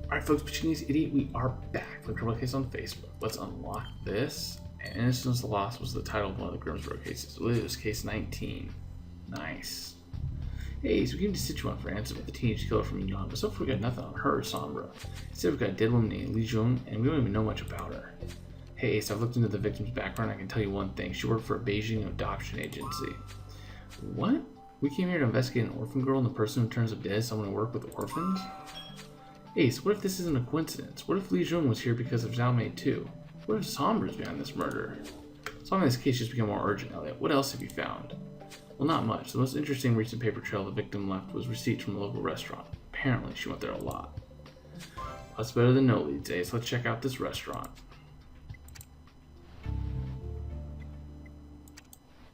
Alright folks, Pachini's Idiot, we are back for the criminal case on Facebook. Let's unlock this. And Innocence Lost was the title of one of the Grimsboro cases. It was case 19. Nice. Hey, so we came to Sichuan for answer with the teenage killer from Yunnan, but so far we got nothing on her or Sombra. Instead we've got a dead woman named Li Jung, and we don't even know much about her. Hey Ace, I've looked into the victim's background, I can tell you one thing. She worked for a Beijing adoption agency. What? We came here to investigate an orphan girl, and the person who turns up dead is someone who worked with orphans? Ace, what if this isn't a coincidence? What if Li Jung was here because of Zhao Mei too? What if Sombra's behind this murder? Solving this case just become more urgent, Elliot. What else have you found? Well, not much. The most interesting recent paper trail the victim left was receipts from a local restaurant. Apparently, she went there a lot. That's better than no leads, Ace. Let's check out this restaurant.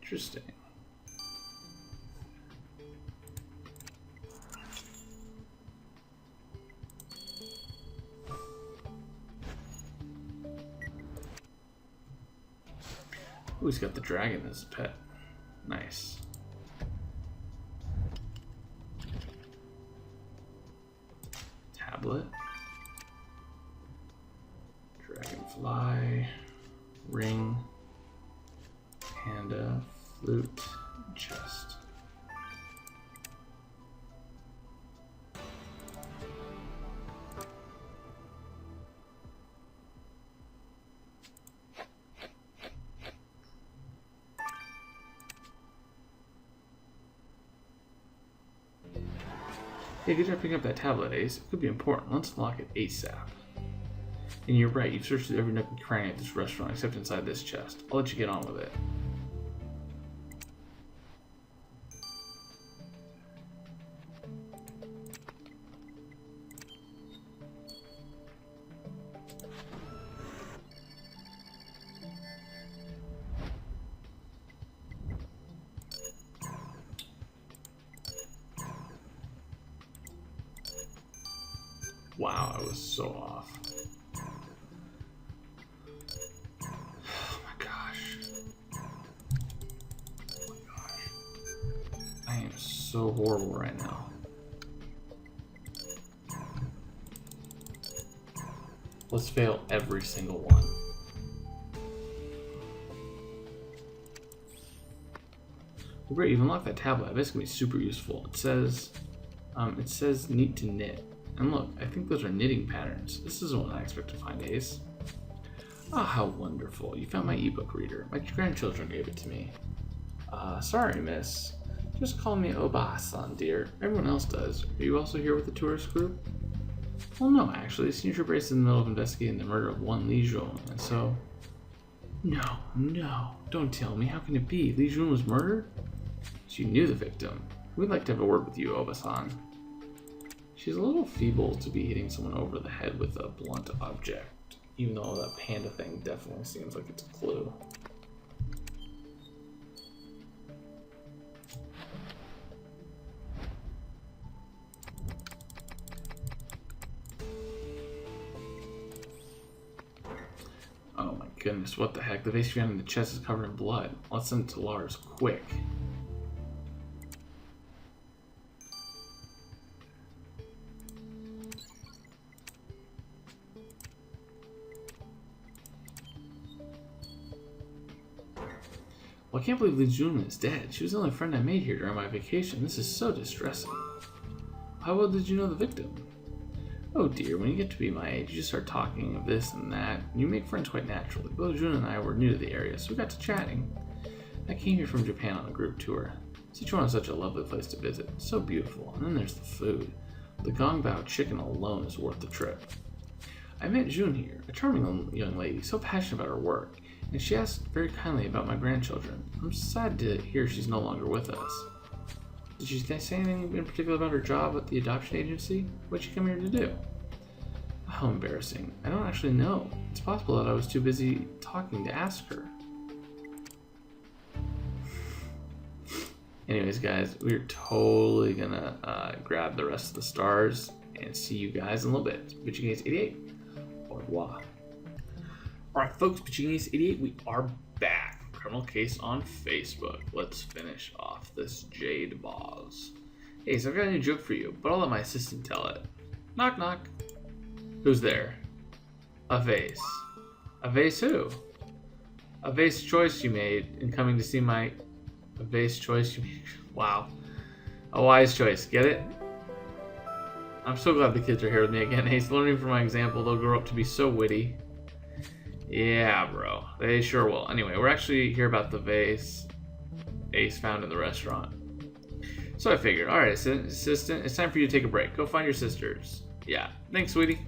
Interesting. Ooh, he's got the dragon as a pet. Nice. Tablet. Dragonfly. Ring. Panda. Flute. Chest. Hey, good job picking up that tablet, Ace. It could be important. Let's unlock it ASAP. And you're right, you've searched through every nook and cranny at this restaurant except inside this chest. I'll let you get on with it. Wow, I was so off. Oh my gosh. Oh my gosh. I am so horrible right now. Let's fail every single one. Well, great, you've unlocked that tablet. I bet it's gonna be super useful. It says need to knit. And look, I think those are knitting patterns. This isn't what I expect to find, Ace. Ah, how wonderful. You found my ebook reader. My grandchildren gave it to me. Sorry, miss. Just call me Oba-san, dear. Everyone else does. Are you also here with the tourist group? Well, no, actually. Signature Brace is in the middle of investigating the murder of one Li Jun, and so... No. Don't tell me. How can it be? Li Jun was murdered? So you knew the victim. We'd like to have a word with you, Oba-san. She's a little feeble to be hitting someone over the head with a blunt object, even though that panda thing definitely seems like it's a clue. Oh my goodness, what the heck? The vase found in the chest is covered in blood. Let's send it to Lars, quick. Well, I can't believe Li Jun is dead. She was the only friend I made here during my vacation. This is so distressing. How well did you know the victim? Oh dear, when you get to be my age, you just start talking of this and that, and you make friends quite naturally. Li Jun and I were new to the area, so we got to chatting. I came here from Japan on a group tour. Sichuan is such a lovely place to visit. So beautiful. And then there's the food. The Gongbao chicken alone is worth the trip. I met Jun here, a charming young lady, so passionate about her work. And she asked very kindly about my grandchildren. I'm sad to hear she's no longer with us. Did she say anything in particular about her job at the adoption agency? What'd she come here to do? How embarrassing. I don't actually know. It's possible that I was too busy talking to ask her. Anyways, guys, we're totally gonna grab the rest of the stars and see you guys in a little bit. Pachini's 88. Au revoir. Alright folks, Pachini's 88, we are back. Criminal case on Facebook. Let's finish off this Jade Boss. Hey, so I've got a new joke for you, but I'll let my assistant tell it. Knock knock. Who's there? A vase. A vase who? A vase choice you made in coming to see my... A vase choice you made... Wow. A wise choice. Get it? I'm so glad the kids are here with me again. Ace, learning from my example, they'll grow up to be so witty. Yeah, bro. They sure will. Anyway, we're actually here about the vase Ace found in the restaurant. So I figured, alright, assistant, it's time for you to take a break. Go find your sisters. Yeah. Thanks, sweetie.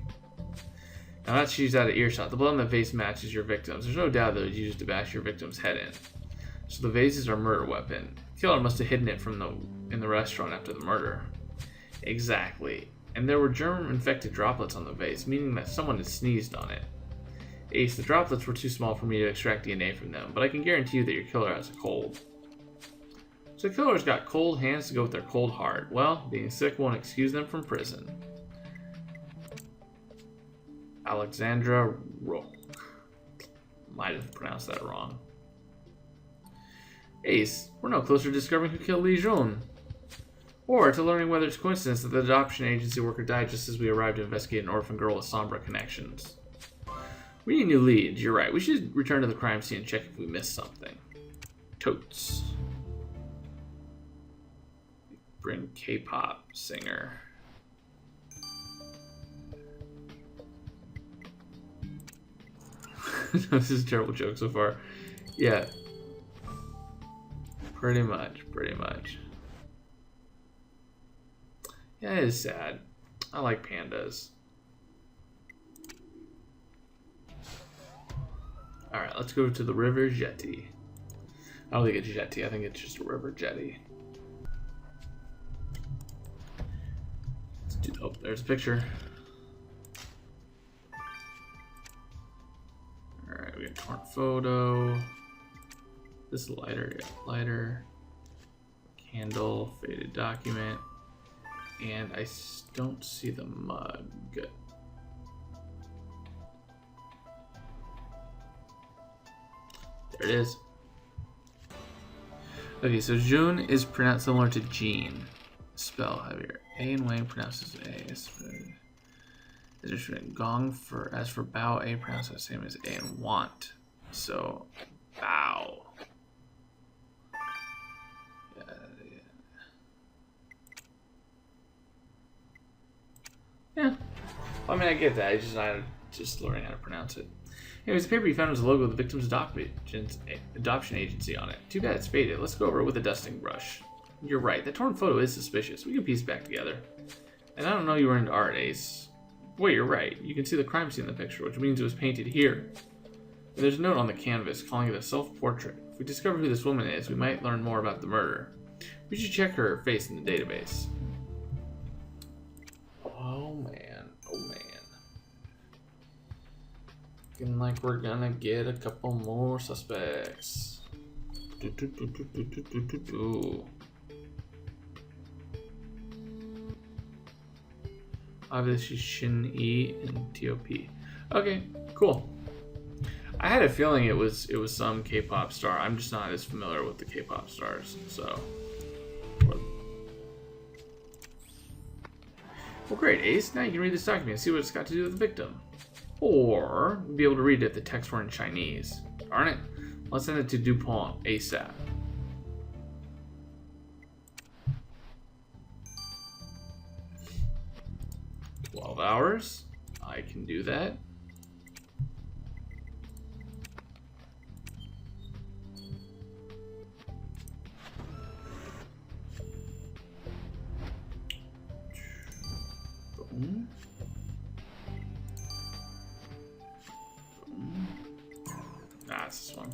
Now that she's out of earshot, the blood on the vase matches your victims. There's no doubt that it was used to bash your victim's head in. So the vase is our murder weapon. The killer must have hidden it in the restaurant after the murder. Exactly. And there were germ-infected droplets on the vase, meaning that someone had sneezed on it. Ace, the droplets were too small for me to extract DNA from them, but I can guarantee you that your killer has a cold. So the killer's got cold hands to go with their cold heart. Well, being sick won't excuse them from prison. Alexandra Roque. Might have pronounced that wrong. Ace, we're no closer to discovering who killed Li Jun. Or to learning whether it's coincidence that the adoption agency worker died just as we arrived to investigate an orphan girl with Sombra connections. We need new leads, you're right. We should return to the crime scene and check if we missed something. Totes. Bring K-pop singer. This is a terrible joke so far. Yeah. Pretty much. Yeah, it is sad. I like pandas. Alright, let's go to the river jetty. I don't think it's jetty, I think it's just a river jetty. Let's do, oh, there's a picture. Alright, we got torn photo. This lighter, yeah, lighter. Candle, faded document. And I don't see the mug. Good. There it is. Okay, so June is pronounced similar to Jean. Spell heavier. A and Wayne pronounces A. Is just gong for as for bow. A pronounced the same as A and want. So bow. Yeah. Well, I mean, I get that. I'm just learning how to pronounce it. Anyways, the paper you found was the logo of the victim's adoption agency on it. Too bad it's faded. Let's go over it with a dusting brush. You're right. The torn photo is suspicious. We can piece it back together. And I don't know you were into art, Ace. Wait, you're right. You can see the crime scene in the picture, which means it was painted here. And there's a note on the canvas calling it a self-portrait. If we discover who this woman is, we might learn more about the murder. We should check her face in the database. Oh man, oh man. Looking like we're gonna get a couple more suspects. Obviously Shin-E and T.O.P. Okay, cool. I had a feeling it was some K-pop star. I'm just not as familiar with the K-pop stars, so. Well, great, Ace. Now you can read this document and see what it's got to do with the victim. Or be able to read it if the text were in Chinese. Darn it. Let's send it to DuPont ASAP. "12 hours. I can do that. Boom. Boom. Ah, it's this one.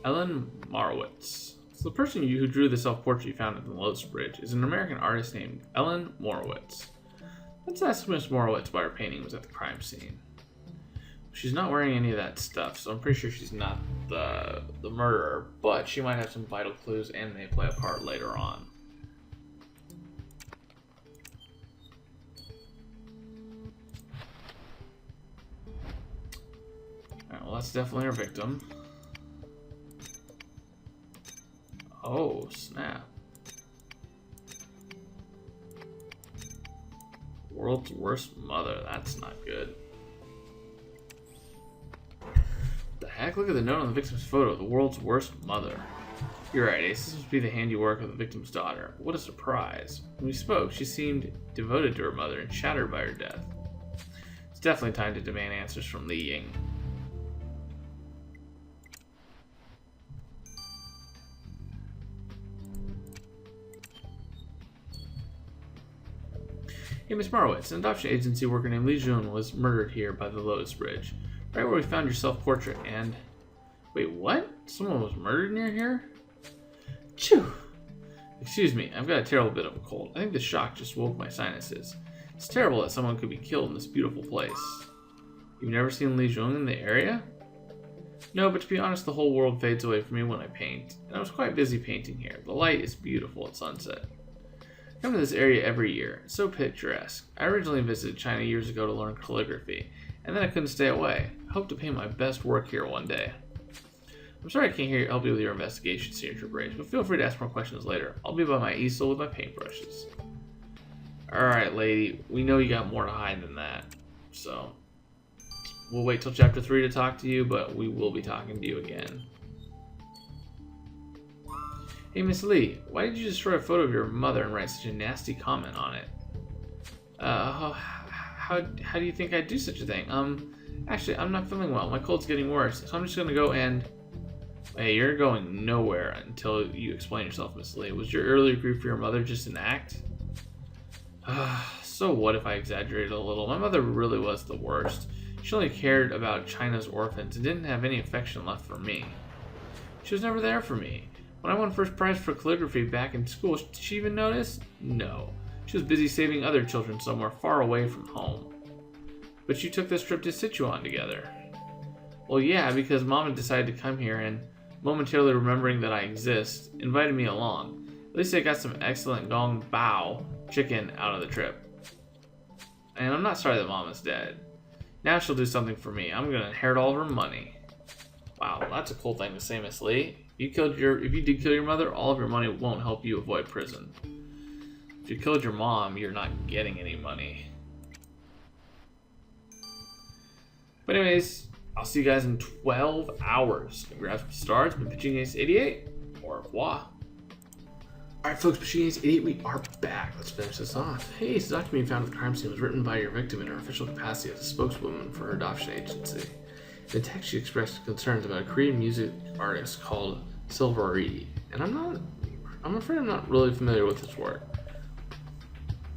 Ellen Morowitz. So the person who drew the self-portrait you found at the Lotus Bridge is an American artist named Ellen Morowitz. Let's ask Miss Morowitz why her painting was at the crime scene. She's not wearing any of that stuff, so I'm pretty sure she's not the murderer, but she might have some vital clues and may play a part later on. Alright, well, that's definitely our victim. Oh, snap. world's worst mother. That's not good. The heck? Look at the note on the victim's photo. The world's worst mother. You're right, Ace. This must be the handiwork of the victim's daughter. What a surprise. When we spoke, she seemed devoted to her mother and shattered by her death. It's definitely time to demand answers from Li Ying. Hey, Miss Marowitz, an adoption agency worker named Li Jun was murdered here by the Lotus Bridge. Right where we found your self-portrait and... Wait, what? Someone was murdered near here? Chew! Excuse me, I've got a terrible bit of a cold. I think the shock just woke my sinuses. It's terrible that someone could be killed in this beautiful place. You've never seen Li Jun in the area? No, but to be honest, the whole world fades away from me when I paint. And I was quite busy painting here. The light is beautiful at sunset. I come to this area every year. It's so picturesque. I originally visited China years ago to learn calligraphy, and then I couldn't stay away. I hope to paint my best work here one day. I'm sorry I can't help you with your investigation, Signature Brace, but feel free to ask more questions later. I'll be by my easel with my paintbrushes. Alright, lady. We know you got more to hide than that. So, we'll wait till Chapter 3 to talk to you, but we will be talking to you again. Hey, Miss Lee, why did you destroy a photo of your mother and write such a nasty comment on it? How do you think I'd do such a thing? Actually, I'm not feeling well. My cold's getting worse, so I'm just gonna go and... Hey, you're going nowhere until you explain yourself, Miss Lee. Was your earlier grief for your mother just an act? So what if I exaggerated a little? My mother really was the worst. She only cared about China's orphans and didn't have any affection left for me. She was never there for me. When I won first prize for calligraphy back in school, did she even notice? No. She was busy saving other children somewhere far away from home. But you took this trip to Sichuan together. Well, yeah, because Mama decided to come here and, momentarily remembering that I exist, invited me along. At least I got some excellent gong bao chicken out of the trip. And I'm not sorry that Mama's dead. Now she'll do something for me. I'm gonna inherit all of her money. Wow, that's a cool thing to say, Miss Lee. If you did kill your mother, all of your money won't help you avoid prison. If you killed your mom, you're not getting any money. But anyways, I'll see you guys in 12 hours. Grab some stars, been Pitching Ace 88. Au revoir. Alright folks, Pitching Ace 88, we are back. Let's finish this off. Hey, this document found at the crime scene was written by your victim in her official capacity as a spokeswoman for her adoption agency. In the text, she expressed concerns about a Korean music artist called Silvery, and I'm afraid I'm not really familiar with his work.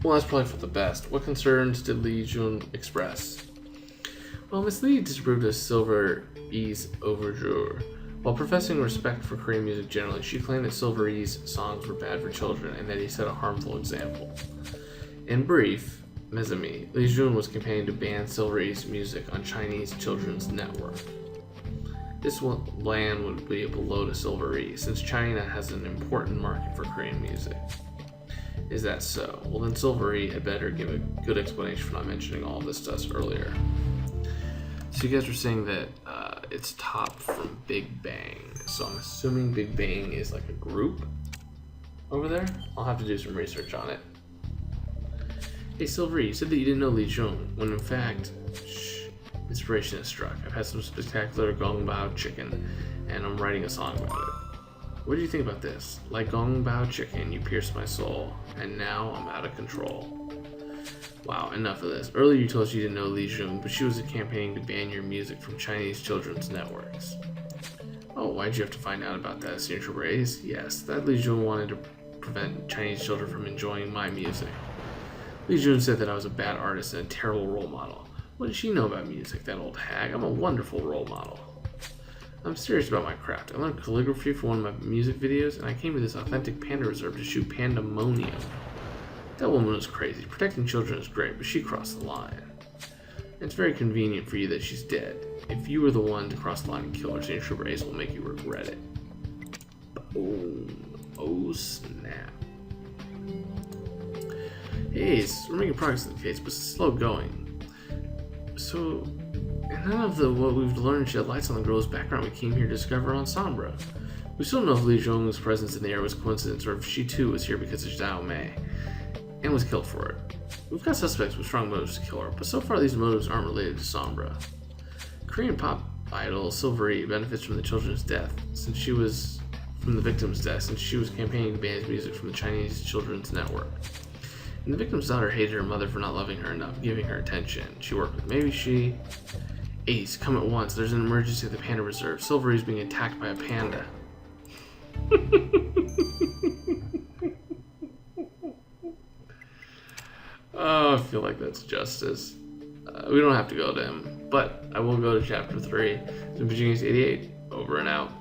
Well, that's probably for the best. What concerns did Li Jun express? Well, Miss Lee disapproved of Silvery's overture. While professing respect for Korean music generally, she claimed that Silvery's songs were bad for children and that he set a harmful example. In brief, Mizumi, Li Jun was campaigning to ban Silvery's music on Chinese children's network. This ban would be a blow to Silvery, since China has an important market for Korean music. Is that so? Well, then Silvery had better give a good explanation for not mentioning all of this to us earlier. So you guys were saying that it's Top from Big Bang. So I'm assuming Big Bang is like a group over there? I'll have to do some research on it. Hey Silvery, you said that you didn't know Li Jun, when in fact, inspiration has struck. I've had some spectacular gong bao chicken, and I'm writing a song about it. What do you think about this? Like gong bao chicken, you pierced my soul, and now I'm out of control. Wow, enough of this. Earlier you told us you didn't know Li Jun, but she was campaigning to ban your music from Chinese children's networks. Oh, why'd you have to find out about that, Signature Brace? Yes, that Li Jun wanted to prevent Chinese children from enjoying my music. Li Jun said that I was a bad artist and a terrible role model. What did she know about music, that old hag? I'm a wonderful role model. I'm serious about my craft. I learned calligraphy for one of my music videos, and I came to this authentic panda reserve to shoot pandemonium. That woman was crazy. Protecting children is great, but she crossed the line. It's very convenient for you that she's dead. If you were the one to cross the line and kill her, Signature Brace will make you regret it. Boom. Oh, snap. Hey, we're making progress in the case, but it's slow going. So, none of what we've learned shed lights on the girl's background we came here to discover on Sombra. We still don't know if Li Jung's presence in the air was coincidence or if she too was here because of Zhao Mei. and was killed for it. We've got suspects with strong motives to kill her, but so far these motives aren't related to Sombra. Korean pop idol Silvery benefits from the children's death since she was campaigning to ban his music from the Chinese Children's Network. And the victim's daughter hated her mother for not loving her enough, giving her attention. She worked with maybe she. Ace, come at once. There's an emergency at the Panda Reserve. Silvery is being attacked by a panda. Oh, I feel like that's justice. We don't have to go to him, but I will go to chapter 3. It's been Virginius 88. Over and out.